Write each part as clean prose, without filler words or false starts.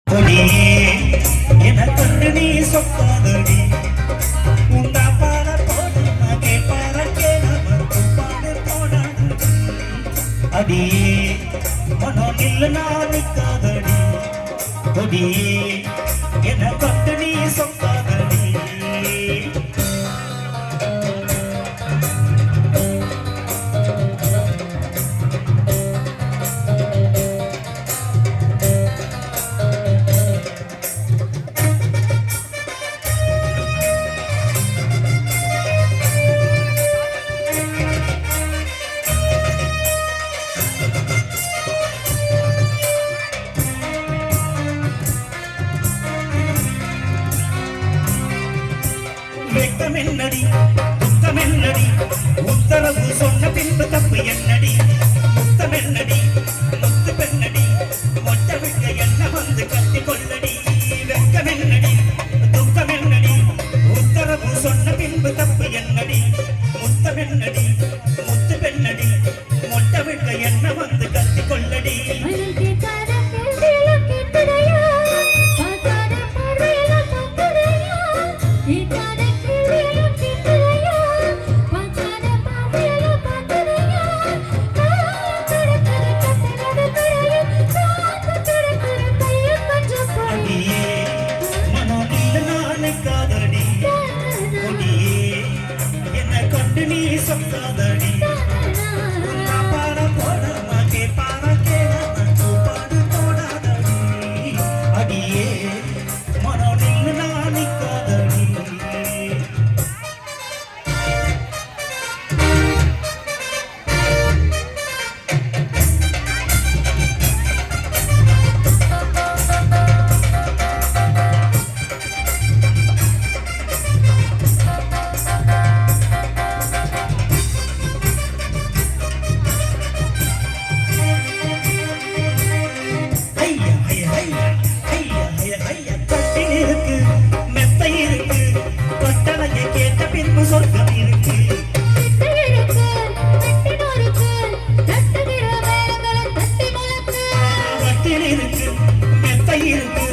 கொடியே எனக்கொன்று நீ சொக்காதடி உண்டா பாட போடு மகே பாரக்கே நமக்கு பாடு போடாது அடியே மனோ நில்லு நான் நிற்காதடி கொடியே எனக்கொன்று நீ சொக்காதடி வெட்கமென்னடி துக்கமென்னடி உத்தரவு சொன்ன பின்பு தப்பு என்னடி முத்தமென்னடி முத்து பெண்ணடி மொட்ட விட்ட என்ன வந்து கட்டி கொள்ளடி வெட்கமென்னடி துக்கமென்னடி உத்தரவு சொன்ன பின்பு தப்பு என்னடி முத்தமென்னடி முத்து பெண்ணடி மொட்ட விட்ட என்ன வந்து கட்டி கொள்ளடி சொக்காதடி பாட போட மகே பாரக்கே நமக்கு பாடு போடாதடி அடியே மனோ நில்லு நான் நிற்காதடி சொர்க்கம் இருக்கு வட்டில் இருக்கு மெத்தை இருக்கு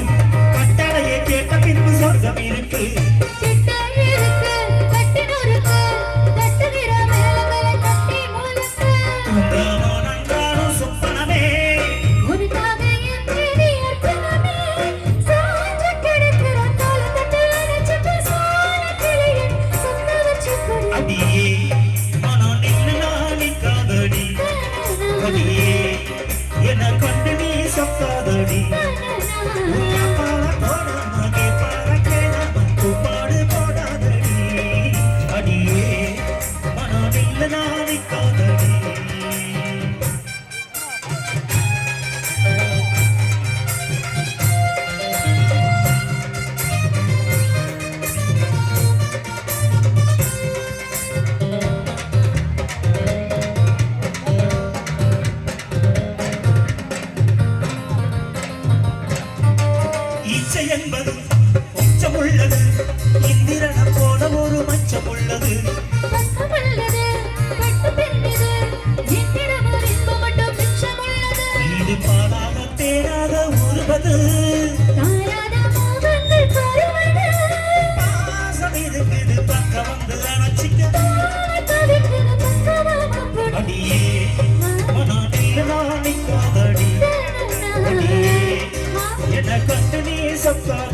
கட்டளையை கேட்ட பின்பு சொர்க்கம் இருக்கு அடியே மனோ நில்லு நான் நிற்காதடி கொடியே எனக்கொண்டு நீ சொக்காதடி பாட போட மகே பாரக்கே நமக்கு பாடு போடாதடி அடியே மனோ நில்லு நான் நிற்காதடி இச்சை என்பது உச்சமுள்ளது இந்திரன போல ஒரு மச்சம் உள்ளது இது பாலாக தேராத உருவது பாசம் இருக்குது பக்க வந்து அணைச்சிக்க அடியே மனோ நில்லு நான் நிற்காதடி அடியே எனக்கொண்டு நீ சொக்காதடி